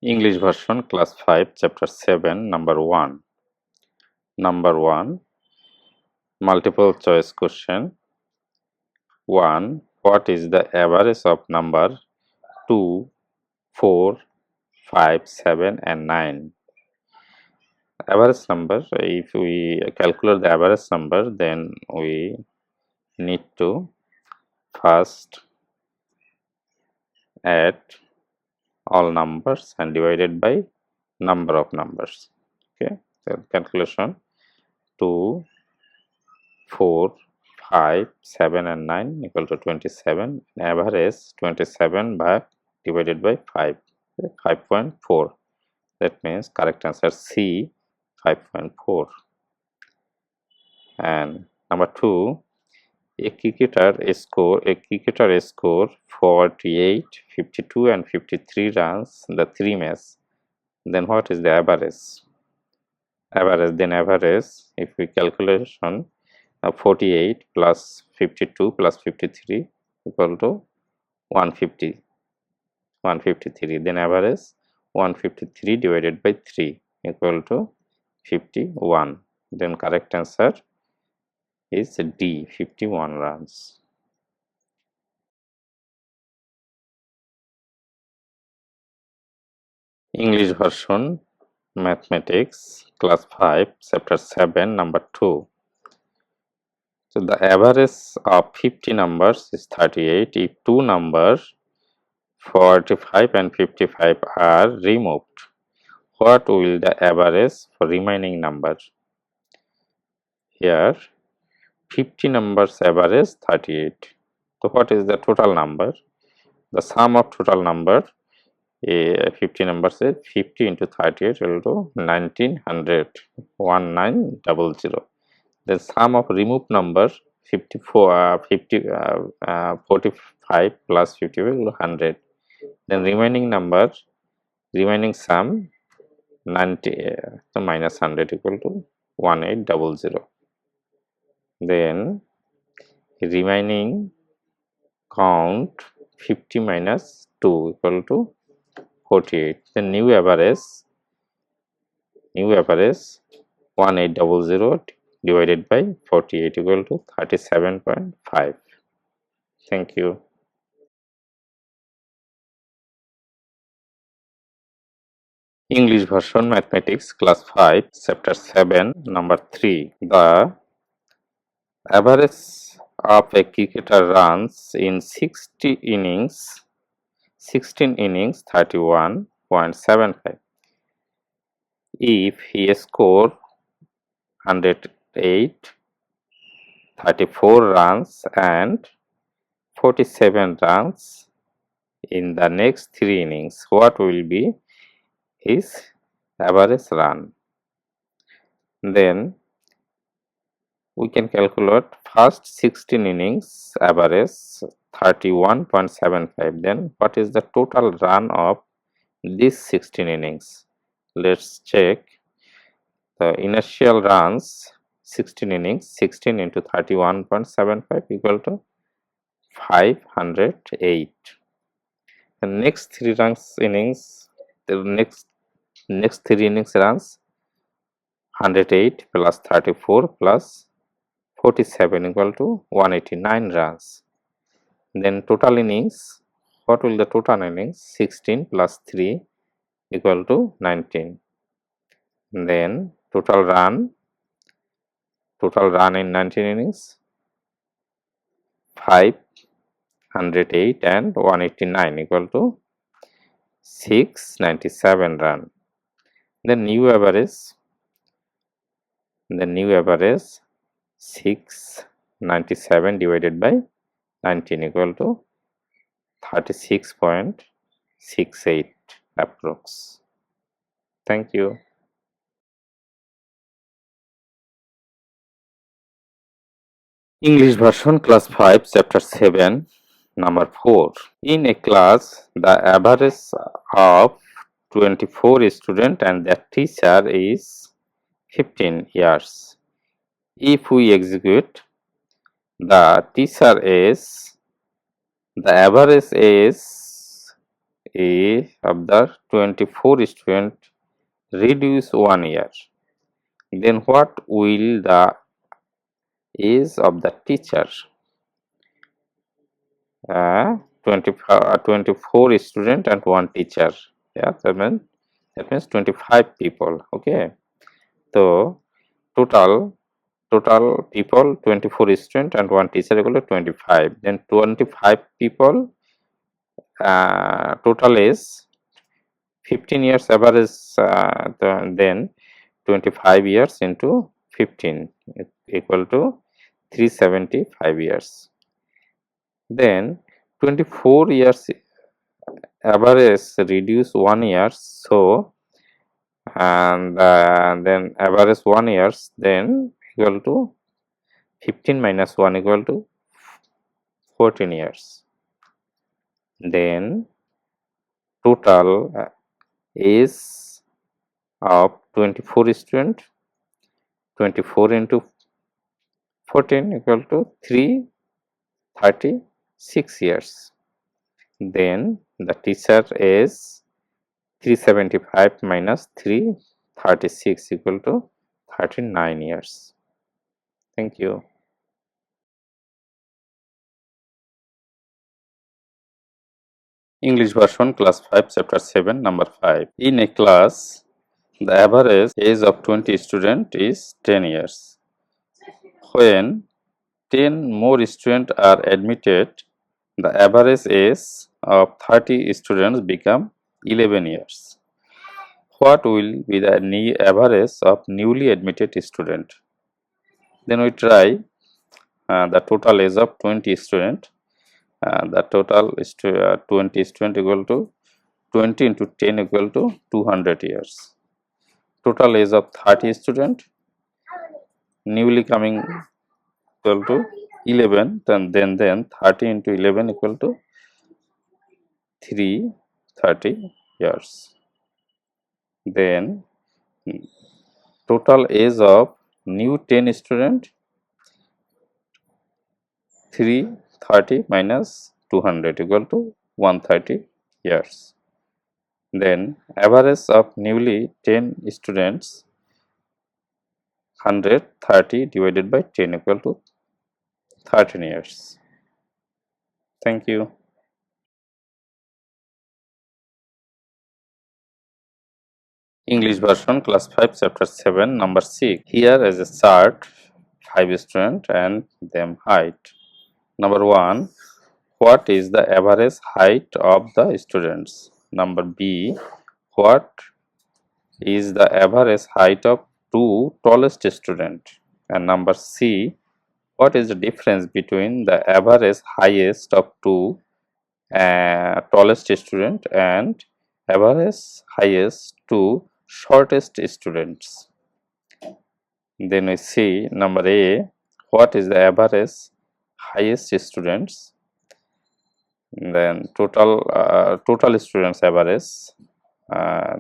English version class 5 chapter 7 number 1. Number 1 multiple choice question. 1. What is the average of number 2, 4, 5, 7 and 9? Average number, if we calculate the average number, then we need to first add all numbers and divided by number of numbers. Okay, so calculation 2, 4, 5, 7 and 9 equal to 27. Average 27 by divided by 5, okay, 5.4. That means correct answer C, 5.4. And number 2, a cricketer score 48, 52 and 53 runs in the 3 matches. Then what is the average? Average, if we calculation 48 plus 52 plus 53 equal to 150, 153. Then average 153 divided by 3 equal to 51. Then correct answer is D, 51 runs. English version mathematics class 5 chapter 7 number 2. So the average of 50 numbers is 38 if two numbers 45 and 55 are removed. What will the average for remaining numbers? Here 50 numbers average 38. So what is the total number? The sum of total number 50 numbers is 50 into 38 equal to 1900, 1900. The sum of removed number 45 plus 50 will 100. Then remaining number, remaining sum 90 minus 100 equal to 1800. Then remaining count 50 minus 2 equal to 48. The new average 1800 divided by 48 equal to 37.5. Thank you. English version mathematics class 5 chapter 7 number 3. The average of a cricketer runs in 16 innings 31.75. If he score 108, 34 runs and 47 runs in the next 3 innings, what will be his average run? Then we can calculate first 16 innings average 31.75. Then what is the total run of these 16 innings? Let's check. The initial runs 16 innings, 16 into 31.75 equal to 508. The next 3 innings, the next 3 innings runs 108 plus 34 plus 47 equal to 189 runs. Then total innings, what will the total innings? 16 plus 3 equal to 19. Then total run in 19 innings 508 and 189 equal to 697 run. The new average 697 divided by 19 equal to 36.68 approx. Thank you. English version class 5 chapter 7 number 4. In a class the average of 24 students and their teacher is 15 years. If we execute the teacher is, the average A of the 24 students reduce 1 year, then what will the age of the teacher? 24 student and one teacher. Yeah, that means 25 people. Okay, so total people 24 student and one teacher equal to 25. Then 25 people total is 15 years average. Then 25 years into 15 equal to 375 years. Then 24 years average reduce 1 year, so and then average 1 years, then equal to 15 minus 1 equal to 14 years. Then total is of 24 student, 24 into 14 equal to 336 years. Then the teacher is 375 minus 336 equal to 39 years. Thank you. English version, class 5, chapter 7, number 5. In a class, the average age of 20 students is 10 years. When 10 more students are admitted, the average age of 30 students become 11 years. What will be the average of newly admitted student? Then we try the total age of 20 student. The total is 20 student equal to 20 into 10 equal to 200 years. Total age of 30 student newly coming equal to 11, then 30 into 11 equal to 330 years. Then total age of new 10 student 330 minus 200 equal to 130 years. Then average of newly 10 students 130 divided by 10 equal to 13 years. Thank you. English version, class 5, chapter 7, number 6. Here is a chart, 5 students and them height. Number 1, what is the average height of the students? Number B, what is the average height of two tallest students? And number C, what is the difference between the average highest of two tallest student and average highest to shortest students? Then we see number A, what is the average highest students? Then total students average.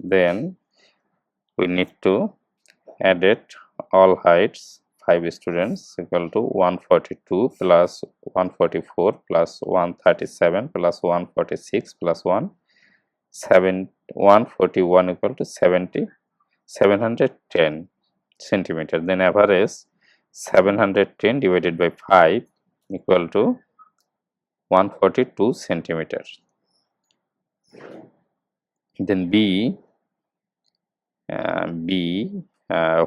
Then we need to add it all heights. 5 students equal to 142 plus 144 plus 137 plus 146 plus 141 equal to 710 centimeter. Then average 710 divided by 5 equal to 142 centimeter. Then B,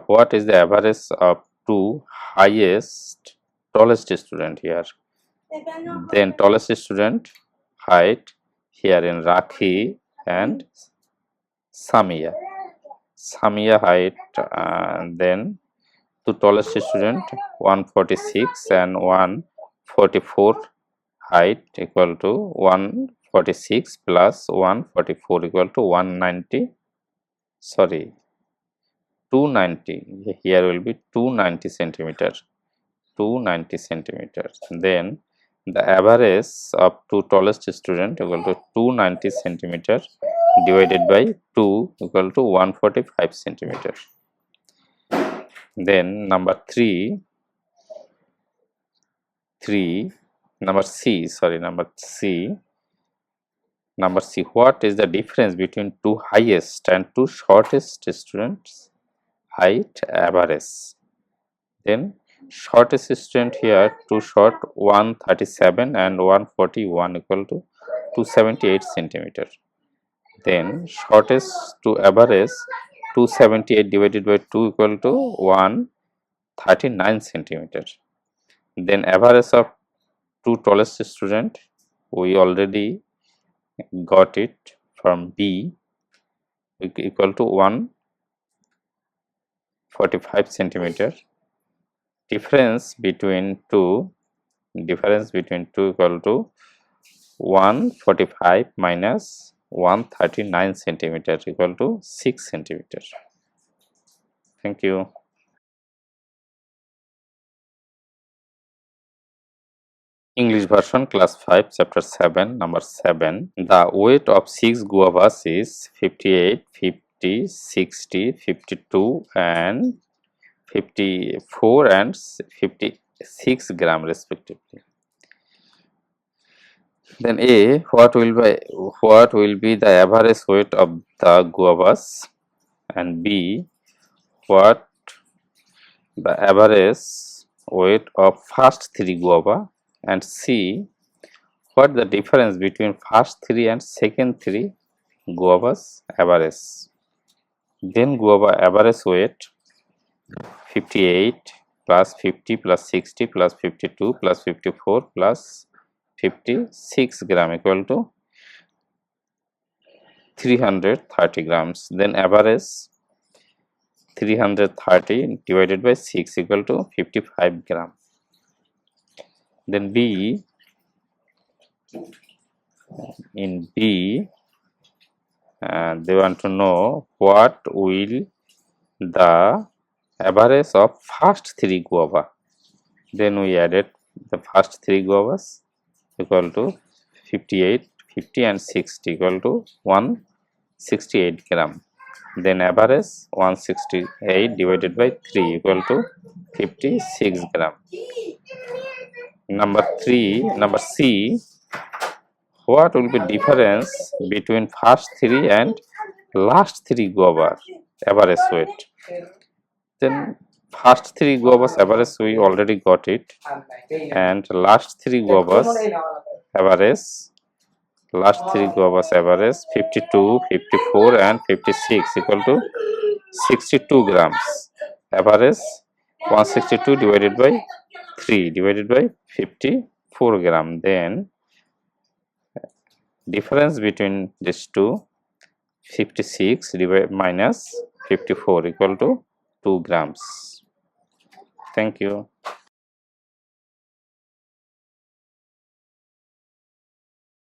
what is the average of two highest tallest student here? Then tallest student height here in Rakhi and Samia. Samia height, then two tallest student 146 and 144 height equal to 146 plus 144 equal to 190, sorry, 290. Here will be 290 centimeters. 290 centimeters. Then the average of two tallest student equal to 290 centimeters divided by 2 equal to 145 centimeters. Then number 3, number C, Number C, what is the difference between two highest and two shortest students' height average? Then shortest student here, two short 137 and 141 equal to 278 centimeter. Then shortest to average 278 divided by 2 equal to 139 centimeter. Then average of two tallest student, we already got it from B, equal to 145 centimeter. Difference between two equal to 145 minus 139 centimeter equal to 6 centimeter. Thank you. English version, class 5, chapter 7, number 7. The weight of 6 guavas is 58, 50, 60, 52 and 54 and 56 gram respectively. Then A, what will be the average weight of the guavas, and B, what the average weight of first 3 guava, and C, what the difference between first 3 and second 3 guavas average. Then guava average weight 58 plus 50 plus 60 plus 52 plus 54 plus 56 gram equal to 330 grams. Then average 330 divided by 6 equal to 55 gram. Then B, in B, they want to know what will the average of first 3 guava. Then we added the first 3 guavas equal to 58, 50 and 60 equal to 168 gram. Then average 168 divided by 3 equal to 56 gram. Number C, what will be difference between first 3 and last 3 guava average weight? Then first 3 guavas average we already got it, and last 3 guavas average 52, 54 and 56 equal to 62 grams. Average 162 divided by 3 divided by 54 gram. Then difference between these two, 56 minus 54 equal to 2 grams. Thank you.